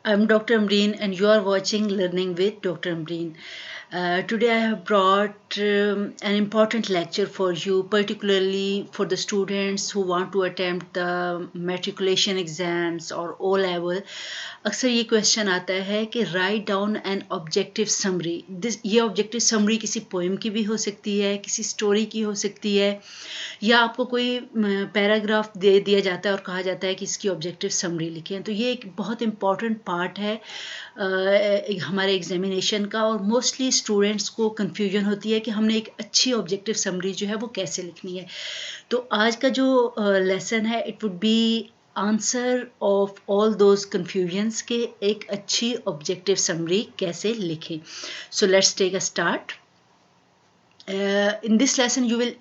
I'm Dr. Amreen, and you are watching Learning with Dr. Amreen. Today, I have brought an important lecture for you, particularly for the students who want to attempt the matriculation exams or O level. अक्सर ये question आता है कि write down N objective summary. ये objective summary किसी poem की भी हो सकती है, किसी स्टोरी की हो सकती है, या आपको कोई पैराग्राफ दे दिया जाता है और कहा जाता है कि इसकी ऑब्जेक्टिव समरी लिखें. तो ये एक बहुत इम्पॉर्टेंट पार्ट है हमारे एग्जामिनेशन का, और मोस्टली स्टूडेंट्स को कन्फ्यूजन होती है कि हमने एक अच्छी ऑब्जेक्टिव समरी जो है वो कैसे लिखनी है. तो आज का जो लेसन है, it would be answer of all those confusions के एक अच्छी ऑब्जेक्टिव समरी कैसे लिखें. So let's take a start. In this lesson you will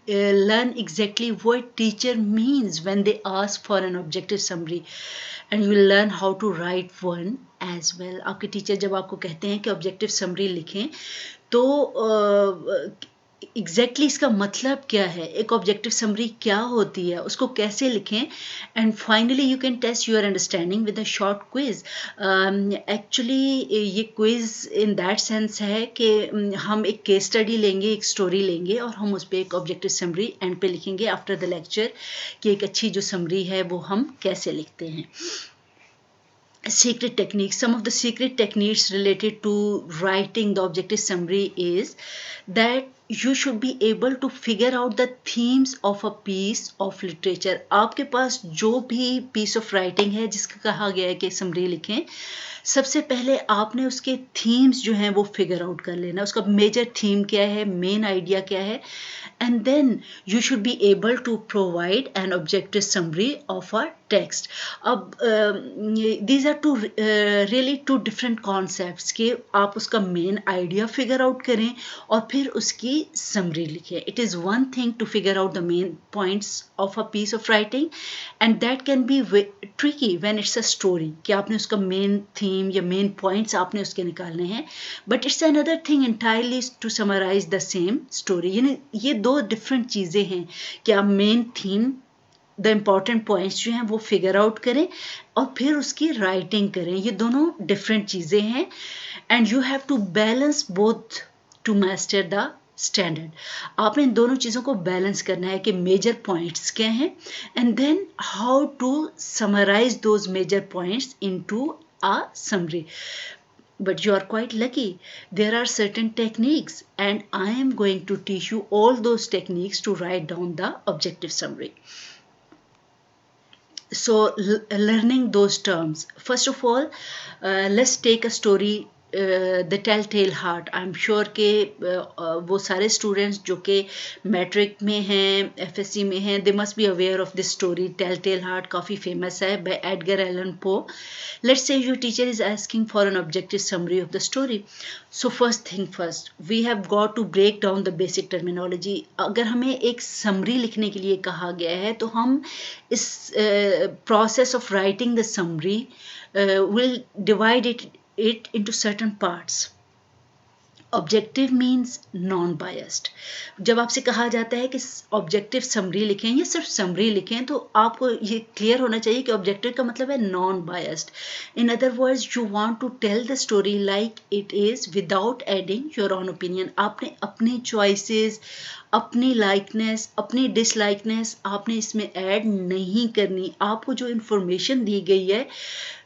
learn exactly what teacher means when they ask for an objective summary, and you will learn how to write one as well. आपके teacher जब आपको कहते हैं कि objective summary लिखें, तो exactly इसका मतलब क्या है, एक ऑब्जेक्टिव समरी क्या होती है, उसको कैसे लिखें, and finally you can test your understanding with a short quiz. Actually ये क्विज इन दैट सेंस है कि हम एक केस स्टडी लेंगे, एक स्टोरी लेंगे, और हम उस पर एक ऑब्जेक्टिव समरी एंड पे लिखेंगे आफ्टर द लेक्चर कि एक अच्छी जो समरी है वो हम कैसे लिखते हैं. Secret techniques. Some of the secret techniques related to writing the objective summary is that you should be able to figure out the themes of a piece of literature. आपके पास जो भी piece of writing है जिसका कहा गया है कि summary लिखें, सबसे पहले आपने उसके themes जो हैं वो figure out कर लेना, उसका major theme क्या है, main idea क्या है, and then you should be able to provide an objective summary of a text. अब these are two really two different concepts कि आप उसका main idea figure out करें और फिर उसकी summary लिखें. It is one thing to figure out the main points of a piece of writing, and that can be tricky when it's a story कि आपने उसका main theme या main points आपने उसके निकालने हैं, but it's another thing entirely to summarize the same story. यानी ये दो different चीज़ें हैं कि आप main theme, the important points जो हैं वो फिगर आउट करें और फिर उसकी राइटिंग करें. ये दोनों डिफरेंट चीज़ें हैं, and you have to balance both to master the standard. आपने इन दोनों चीज़ों को बैलेंस करना है कि मेजर पॉइंट्स क्या हैं, and then how to summarise those major points into a summary. But you are quite lucky. There are certain techniques, and I am going to teach you all those techniques to write down the objective summary. So learning those terms, first of all, let's take a story, the Tell Tale Heart. I am sure के वो सारे students जो कि matric में हैं, FSC में हैं, they must be aware of this story. Tell Tale Heart काफ़ी फेमस है, by Edgar Allan Poe. Let's say your teacher is asking for an objective summary of the story. So first thing first, we have got to break down the basic terminology. अगर हमें एक summary लिखने के लिए कहा गया है तो हम इस process of writing the summary will divide it into certain parts. Objective means non biased. जब आपसे कहा जाता है कि ऑब्जेक्टिव समरी लिखें या सिर्फ समरी लिखें, तो आपको ये क्लियर होना चाहिए कि ऑब्जेक्टिव का मतलब है non biased. In other words, you want to tell the story like it is without adding your own opinion. आपने अपनी चॉइसेस, अपनी लाइकनेस, अपनी डिसलाइकनेस आपने इसमें ऐड नहीं करनी. आपको जो इन्फॉर्मेशन दी गई है,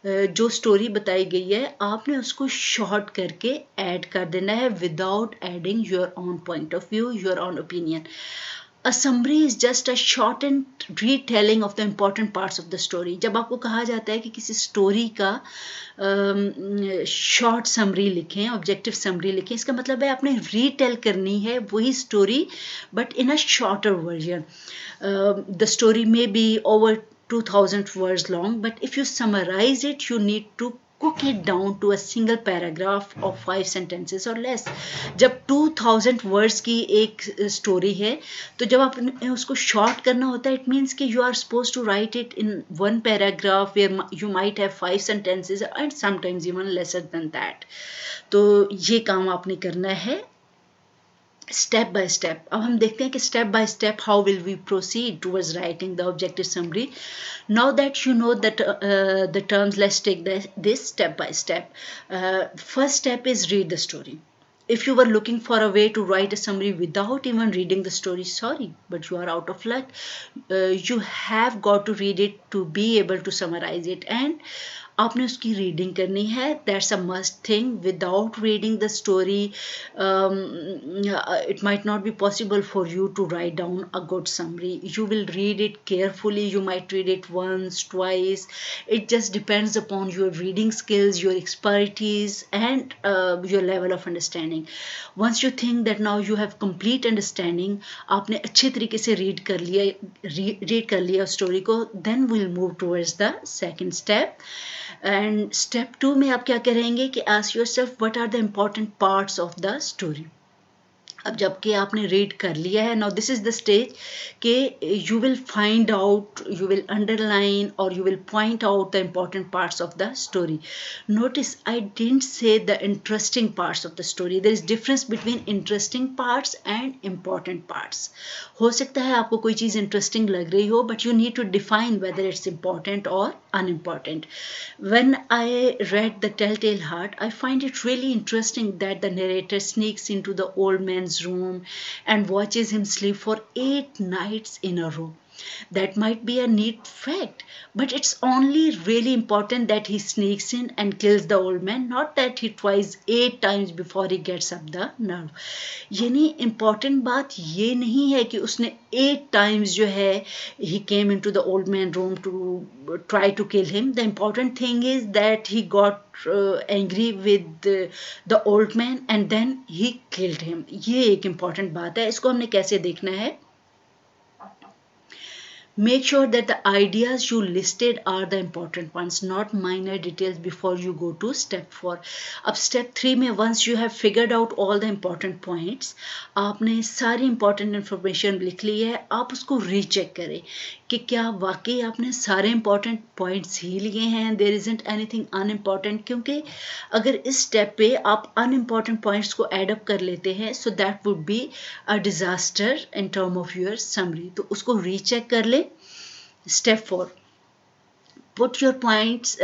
जो स्टोरी बताई गई है, आपने उसको शॉर्ट करके ऐड कर देना है without adding your own point of view, your own opinion. A summary is just a shortened retelling of the important parts of the story. जब आपको कहा जाता है कि किसी स्टोरी का शॉर्ट समरी लिखें, ऑब्जेक्टिव समरी लिखें, इसका मतलब है आपने रीटेल करनी है वही story but in a shorter version. The story may be over 2000 words long, but if you summarize it, you need to cook it down to a single paragraph of 5 sentences or less. जब 2000 words की एक story है, तो जब आपने उसको short करना होता है, इट मीन्स कि you are suppose to write it in one paragraph where you might have 5 sentences and sometimes even lesser than that. तो ये काम आपने करना है. Step by step. अब हम देखते हैं कि step by step how will we proceed towards writing the objective summary. Now that you know that the terms, let's take this step by step. First step is read the story. If you were looking for a way to write a summary without even reading the story, sorry, but you are out of luck. You have got to read it to be able to summarize it, and आपने उसकी reading करनी है. That's a must thing. Without reading the story it might not be possible for you to write down a good summary. You will read it carefully, you might read it once, twice. It just depends upon your reading skills, your expertise, and your level of understanding. Once you think that now you have complete understanding, आपने अच्छे तरीके से read कर लिया story को, then we'll move towards the second step. And step 2 में आप क्या करेंगे कि ask yourself what are the important parts of the story. अब जबकि आपने रीड कर लिया है, now this is the stage कि you will find out, you will underline और you will point out the important parts of the story. Notice I didn't say the interesting parts of the story. There is difference between interesting parts and important parts. हो सकता है आपको कोई चीज़ interesting लग रही हो, but you need to define whether it's important और unimportant. When I read The Telltale Heart, I find it really interesting that the narrator sneaks into the old man's room and watches him sleep for 8 nights in a row. That might be a neat fact, but it's only really important that he sneaks in and kills the old man, not that he tries 8 times before he gets up the nerve. यानी important बात ये नहीं है कि उसने 8 times जो है he came into the old man room to try to kill him. The important thing is that he got angry with the old man and then he killed him. ये एक important बात है. इसको हमने कैसे देखना है? Make sure that the ideas you listed are the important ones, not minor details before you go to step 4. अब step 3 में once you have figured out all the important points, आपने सारी important information लिख ली है, आप उसको recheck करें कि क्या वाकई आपने सारे important points ही लिए हैं. There isn't anything unimportant, क्योंकि अगर इस step पे आप unimportant points को add up कर लेते हैं, so that would be a disaster in term of your summary. तो उसको recheck कर लें. Step 4. Put your parts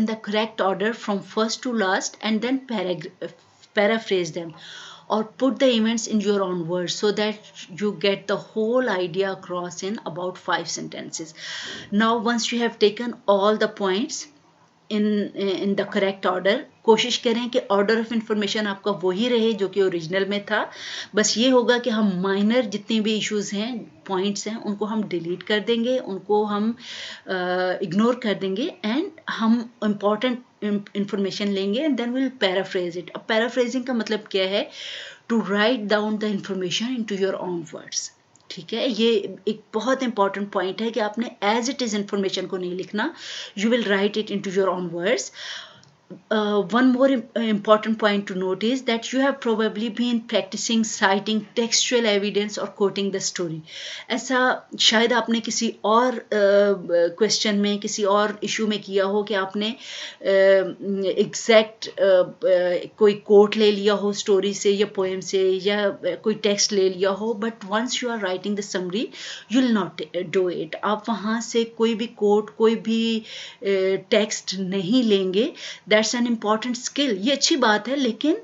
in the correct order from first to last, and then paraphrase them, or put the events in your own words so that you get the whole idea across in about 5 sentences. Now once you have taken all the points in the correct order, कोशिश करें कि order of information आपका वही रहे जो कि original में था. बस ये होगा कि हम माइनर जितने भी इश्यूज हैं, पॉइंट्स हैं, उनको हम डिलीट कर देंगे, उनको हम इग्नोर कर देंगे, एंड हम इम्पॉर्टेंट इंफॉर्मेशन लेंगे and then will paraphrase it. अब पैराफ्रेजिंग का मतलब क्या है? To write down the information into your own words. ठीक है, ये एक बहुत इंपॉर्टेंट पॉइंट है कि आपने एज इट इज इंफॉर्मेशन को नहीं लिखना. You will write it into your own words. One more important point to note is that you have probably been practicing citing textual evidence or quoting the story. ऐसा शायद आपने किसी और question में, किसी और इशू में किया हो कि आपने एग्जैक्ट कोई कोट ले लिया हो स्टोरी से या पोएम से या कोई टेक्स्ट ले लिया हो, but once you are writing the summary you will not do it. आप वहाँ से कोई भी कोट, कोई भी टेक्स्ट नहीं लेंगे. That's an important skill. ये अच्छी बात है, लेकिन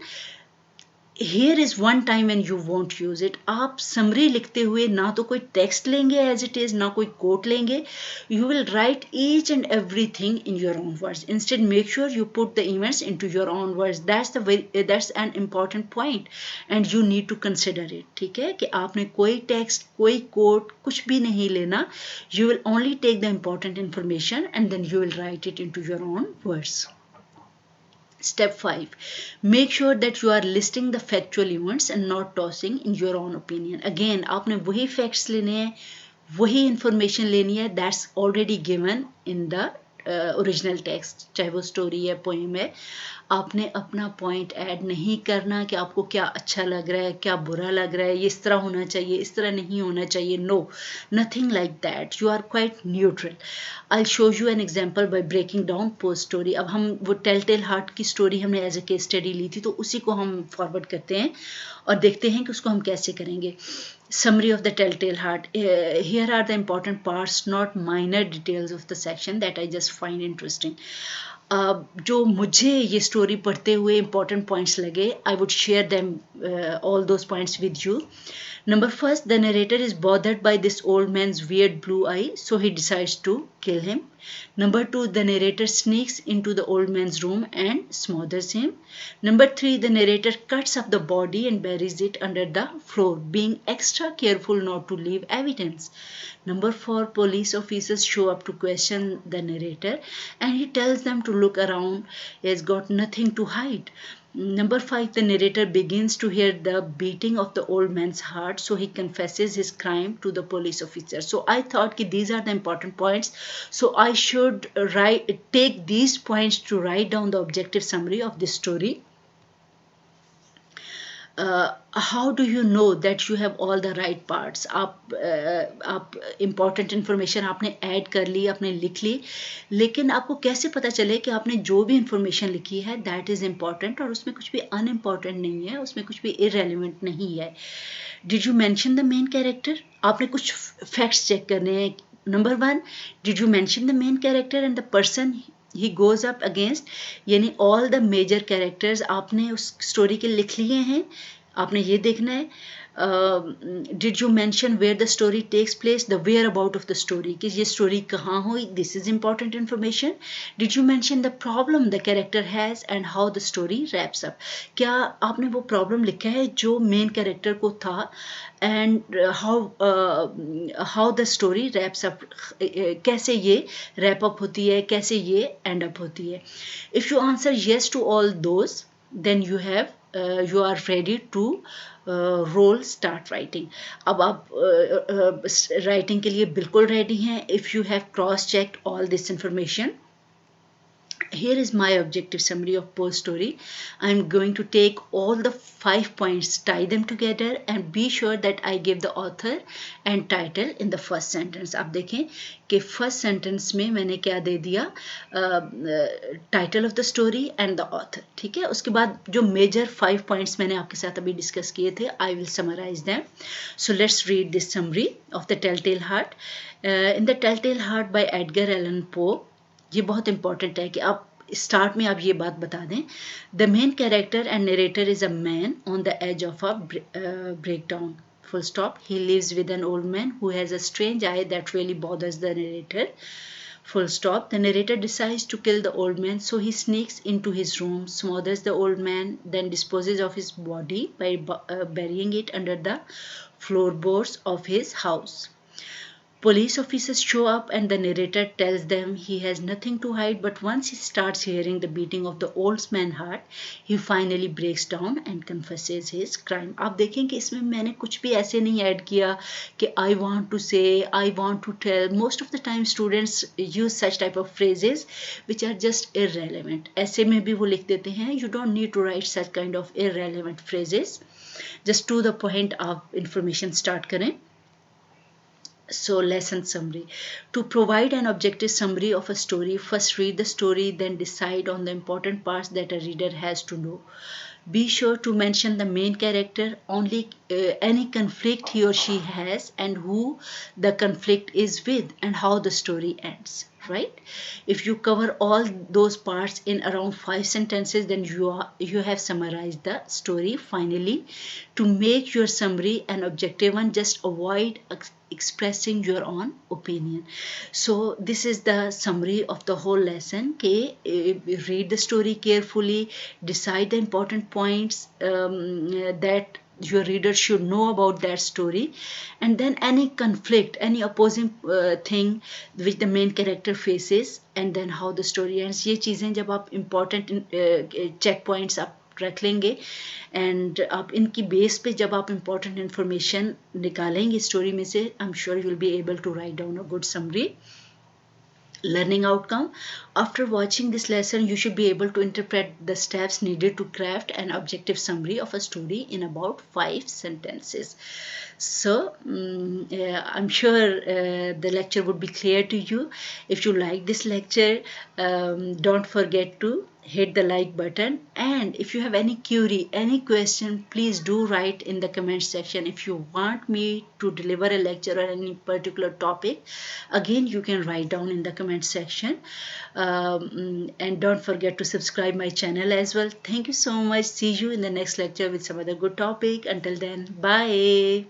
here is one time when you won't use it. आप समरी लिखते हुए ना तो कोई टेक्स्ट लेंगे as it is, ना कोई कोट लेंगे. You will write each and everything in your own words. Instead, make sure you put the events into your own words. That's an important point, and you need to consider it. ठीक है कि आपने कोई text, कोई coat, कुछ भी नहीं लेना. You will only take the important information and then you will write it into your own words. Step 5. Make sure that you are listing the factual events and not tossing in your own opinion. Again, आपने वही facts लेने हैं, वही information लेनी है that's already given in the original text, चाहे वो story है, पोएम है, आपने अपना पॉइंट ऐड नहीं करना कि आपको क्या अच्छा लग रहा है, क्या बुरा लग रहा है, ये इस तरह होना चाहिए, इस तरह नहीं होना चाहिए. No, nothing like that. You are quite neutral. I show you an example by breaking down post story. अब हम वो टेल टेल हार्ट की स्टोरी हमने एज ए केस स्टडी ली थी, तो उसी को हम फॉरवर्ड करते हैं और देखते हैं कि उसको हम कैसे करेंगे. Summary of the Telltale Heart. Here are the important parts, not minor details of the section that I just find interesting. जो मुझे ये स्टोरी पढ़ते हुए important points लगे, I would share them, all those points with you. Number first, the narrator is bothered by this old man's weird blue eye, so he decides to kill him. Number two, the narrator sneaks into the old man's room and smothers him. Number three, the narrator cuts up the body and buries it under the floor, being extra careful not to leave evidence. Number four, police officers show up to question the narrator and he tells them to look around. He has got nothing to hide. Number five, the narrator begins to hear the beating of the old man's heart, so he confesses his crime to the police officer. So I thought that these are the important points. So I should take these points to write down the objective summary of this story. How do you know that you have all the right parts? आप important information आपने add कर ली, आपने लिख ली, लेकिन आपको कैसे पता चले कि आपने जो भी information लिखी है that is important और उसमें कुछ भी unimportant नहीं है, उसमें कुछ भी irrelevant नहीं है. Did you mention the main character? आपने कुछ facts check करने हैं. Number one, did you mention the main character and the person he goes up against? यानी all the major characters आपने उस स्टोरी के लिख लिए हैं, आपने ये देखना है. Did you mention where the story takes place, the whereabout of the story, कि ये story कहाँ हुई, this is important information. Did you mention the problem the character has and how the story wraps up? क्या आपने वो problem लिखा है जो main character को था and how the story wraps up, कैसे ये wrap up होती है, कैसे ये end up होती है. If you answer yes to all those, then you are ready to roll start writing. अब आप writing के लिए बिल्कुल ready हैं. If you have cross checked all this information, here is my objective summary of post story. I am going to take all the 5 points, tie them together and be sure that I give the author and title in the first sentence. आप देखें कि first sentence में मैंने क्या दे दिया, title of the story and the author. ठीक है, उसके बाद जो major 5 points मैंने आपके साथ अभी discuss किए थे, I will summarize them. So let's read this summary of the Telltale Heart. In the Telltale Heart by Edgar Allan Poe, ये बहुत इंपॉर्टेंट है कि आप स्टार्ट में आप ये बात बता दें. The main character and narrator is a man on the edge of a breakdown. Full stop. He lives with an old man who has a strange eye that really bothers the narrator. Full stop. The narrator decides to kill the old man, so he sneaks into his room, smothers the old man, then disposes of his body by burying it under the floorboards of his house. Police officers show up and the narrator tells them he has nothing to hide, but once he starts hearing the beating of the old man's heart, he finally breaks down and confesses his crime. आप देखें कि इसमें मैंने कुछ भी ऐसे नहीं add किया कि I want to say, I want to tell. Most of the time students use such type of phrases which are just irrelevant. ऐसे में भी वो लिख देते हैं. You don't need to write such kind of irrelevant phrases. Just to the point आप information start करें. So lesson summary. To provide an objective summary of a story, first read the story, then decide on the important parts that a reader has to know. Be sure to mention the main character, only any conflict he or she has and who the conflict is with and how the story ends. Right? If you cover all those parts in around 5 sentences, then you have summarized the story. Finally, to make your summary an objective one, just avoid expressing your own opinion. So this is the summary of the whole lesson. Read the story carefully, decide the important points that your reader should know about that story, and then any conflict, any opposing thing which the main character faces, and then how the story ends. ये चीज़ें जब आप important check points आप रख लेंगे and आप इनकी base पे जब आप important information निकालेंगे स्टोरी में से, I'm sure you will be able to write down a good summary. learning outcome. After watching this lesson, you should be able to interpret the steps needed to craft an objective summary of a story in about 5 sentences. So I'm sure the lecture would be clear to you. If you like this lecture, don't forget to hit the like button, and if you have any query, any question, please do write in the comment section. If you want me to deliver a lecture on any particular topic, again you can write down in the comment section. And don't forget to subscribe my channel as well. Thank you so much. See you in the next lecture with some other good topic. Until then, bye.